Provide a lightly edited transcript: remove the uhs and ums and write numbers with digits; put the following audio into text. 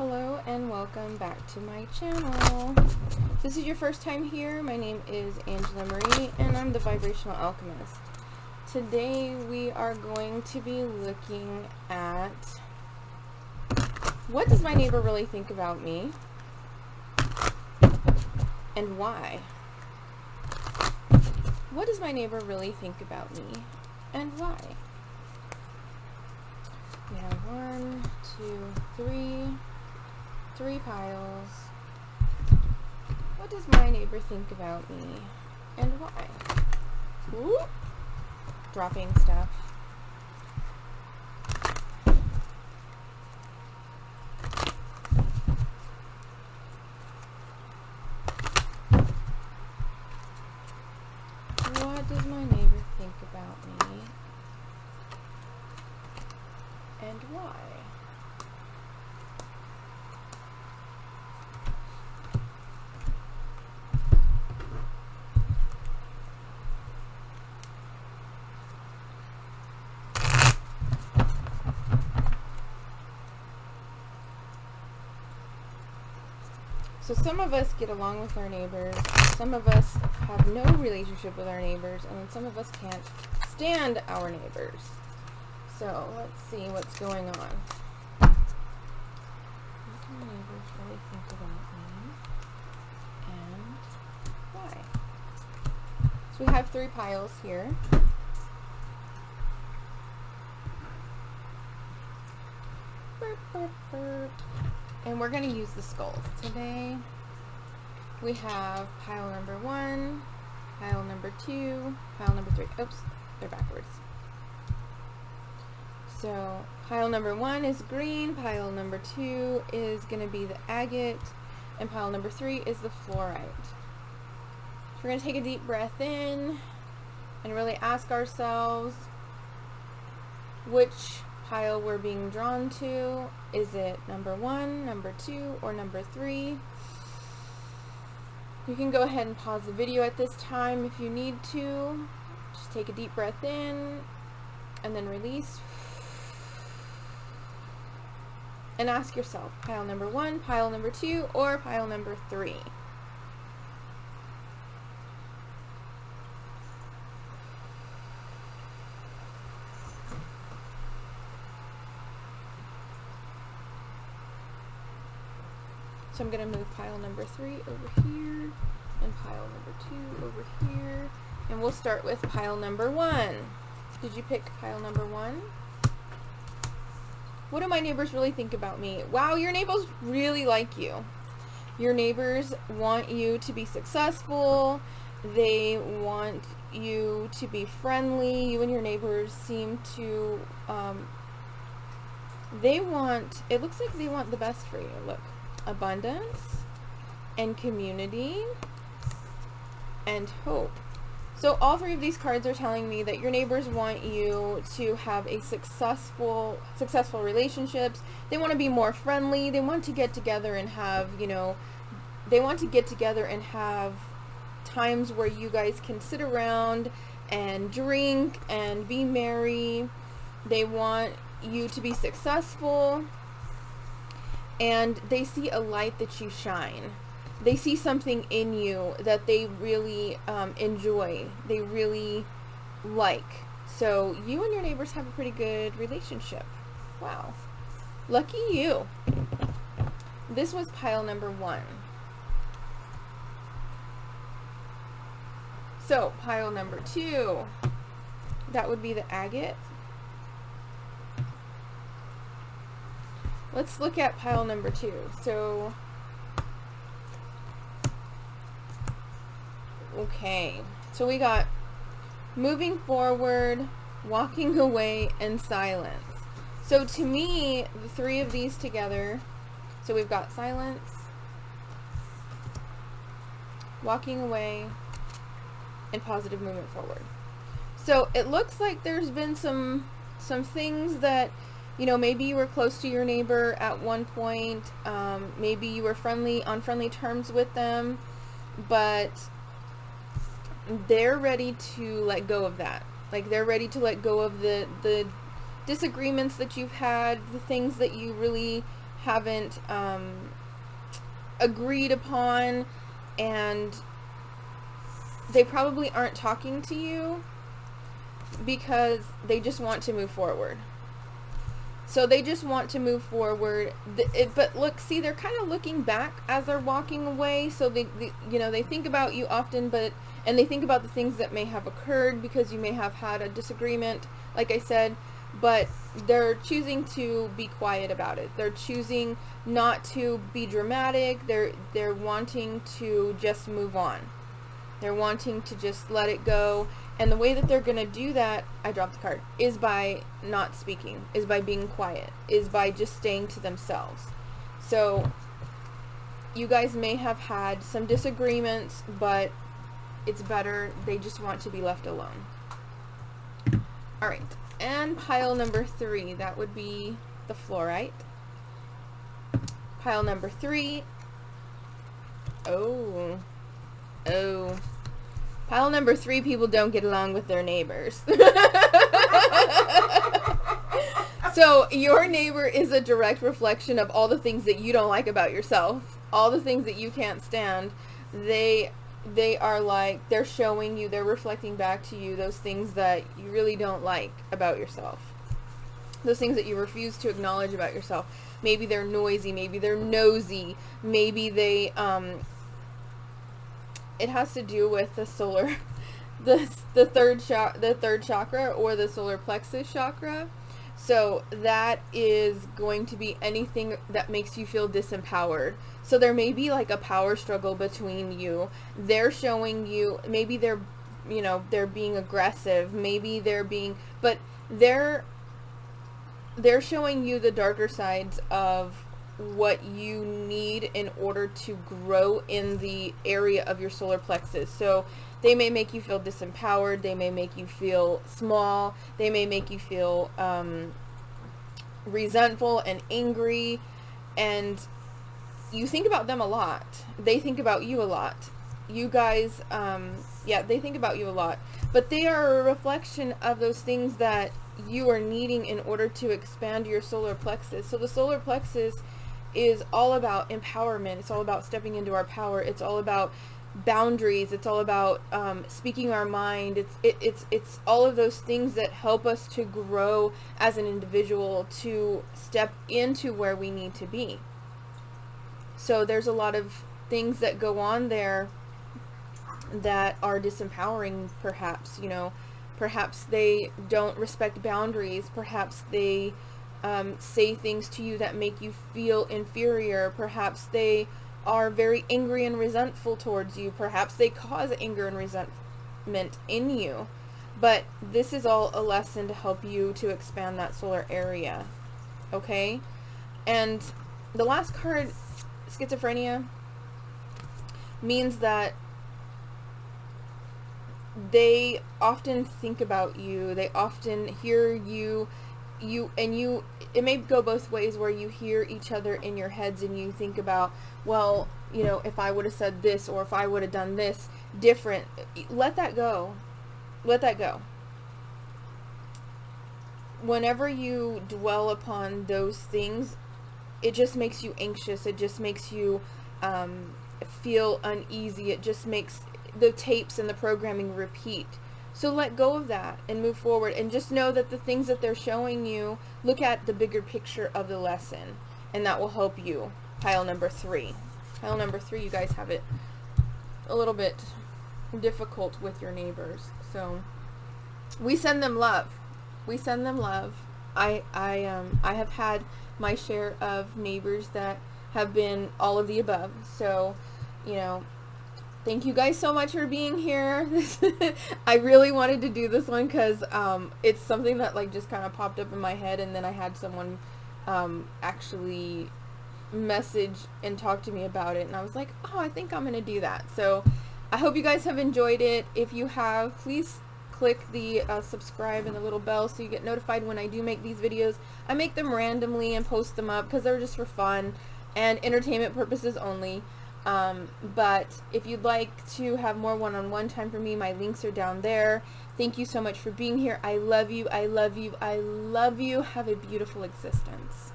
Hello and welcome back to my channel. If this is your first time here, my name is Angela Marie and I'm the Vibrational Alchemist. Today we are going to be looking at what does my neighbor really think about me and why? What does my neighbor really think about me and why? We have 1, 2, 3 piles. What does my neighbor think about me and why? Ooh, dropping stuff. What does my neighbor think about me and why? So some of us get along with our neighbors, some of us have no relationship with our neighbors, and then some of us can't stand our neighbors. So let's see what's going on. What do my neighbors really think about me and why? So we have 3 piles here. Burp, burp, burp. And we're going to use the skulls today. We have pile number 1, pile number 2, pile number 3. Oops, they're backwards. So pile number 1 is green, pile number 2 is going to be the agate, and pile number 3 is the fluorite. So we're going to take a deep breath in and really ask ourselves which pile we're being drawn to. Is it number 1, number 2, or number 3? You can go ahead and pause the video at this time if you need to. Just take a deep breath in and then release. And ask yourself, pile number 1, pile number 2, or pile number 3? So I'm going to move pile number 3 over here and pile number 2 over here. And we'll start with pile number 1. Did you pick pile number 1? What do my neighbors really think about me? Wow, your neighbors really like you. Your neighbors want you to be successful. They want you to be friendly. You and your neighbors seem to, it looks like they want the best for you. Look. Abundance and community and hope. So all 3 of these cards are telling me that your neighbors want you to have a successful relationships. They want to be more friendly. They want to get together and have, they want to get together and have times where you guys can sit around and drink and be merry. They want you to be successful. And they see a light that you shine. They see something in you that they really enjoy. They really like. So you and your neighbors have a pretty good relationship. Wow. Lucky you. This was pile number 1. So pile number 2, that would be the agate. Let's look at pile number 2. So, okay. So we got moving forward, walking away, and silence. So to me, the 3 of these together, so we've got silence, walking away, and positive movement forward. So it looks like there's been some things that, maybe you were close to your neighbor at one point. Maybe you were on friendly terms with them, but they're ready to let go of that. Like they're ready to let go of the disagreements that you've had, the things that you really haven't agreed upon, and they probably aren't talking to you because they just want to move forward. So they just want to move forward. But look, see, they're kind of looking back as they're walking away. So they think about you often, and they think about the things that may have occurred because you may have had a disagreement, like I said, but they're choosing to be quiet about it. They're choosing not to be dramatic. They're wanting to just move on. They're wanting to just let it go. And the way that they're going to do that, I dropped the card, is by not speaking, is by being quiet, is by just staying to themselves. So you guys may have had some disagreements, but it's better. They just want to be left alone. All right. And pile number 3, that would be the fluorite. Pile number 3. Oh. Pile number 3, people don't get along with their neighbors. So your neighbor is a direct reflection of all the things that you don't like about yourself, all the things that you can't stand. They are like, they're showing you, they're reflecting back to you those things that you really don't like about yourself. Those things that you refuse to acknowledge about yourself. Maybe they're noisy, maybe they're nosy, maybe they, it has to do with the solar, the third chakra, or the solar plexus chakra. So that is going to be anything that makes you feel disempowered. So there may be like a power struggle between you. They're showing you, maybe they're being aggressive, maybe they're showing you the darker sides of what you need in order to grow in the area of your solar plexus. So they may make you feel disempowered, they may make you feel small, they may make you feel resentful and angry, and you think about them a lot. They think about you a lot. You guys, they think about you a lot, but they are a reflection of those things that you are needing in order to expand your solar plexus. So the solar plexus is all about empowerment. It's all about stepping into our power. It's all about boundaries. It's all about speaking our mind. It's all of those things that help us to grow as an individual, to step into where we need to be. So there's a lot of things that go on there that are disempowering, perhaps. Perhaps they don't respect boundaries. Perhaps they say things to you that make you feel inferior. Perhaps they are very angry and resentful towards you. Perhaps they cause anger and resentment in you. But this is all a lesson to help you to expand that solar area. Okay? And the last card, schizophrenia, means that they often think about you. They often hear you. It may go both ways, where you hear each other in your heads and you think about, well, if I would have said this, or if I would have done this different. Let that go. Let that go. Whenever you dwell upon those things, it just makes you anxious. It just makes you feel uneasy. It just makes the tapes and the programming repeat. So let go of that and move forward, and just know that the things that they're showing you, look at the bigger picture of the lesson, and that will help you. Pile number 3. Pile number 3, you guys have it a little bit difficult with your neighbors. So we send them love. We send them love. I have had my share of neighbors that have been all of the above. So, thank you guys so much for being here. I really wanted to do this one because it's something that just kind of popped up in my head, and then I had someone actually message and talk to me about it, and I was like, oh, I think I'm gonna do that. So I hope you guys have enjoyed it. If you have, please click the subscribe and the little bell so you get notified when I do make these videos. I make them randomly and post them up because they're just for fun and entertainment purposes only. But if you'd like to have more one-on-one time for me, my links are down there. Thank you so much for being here. I love you. I love you. I love you. Have a beautiful existence.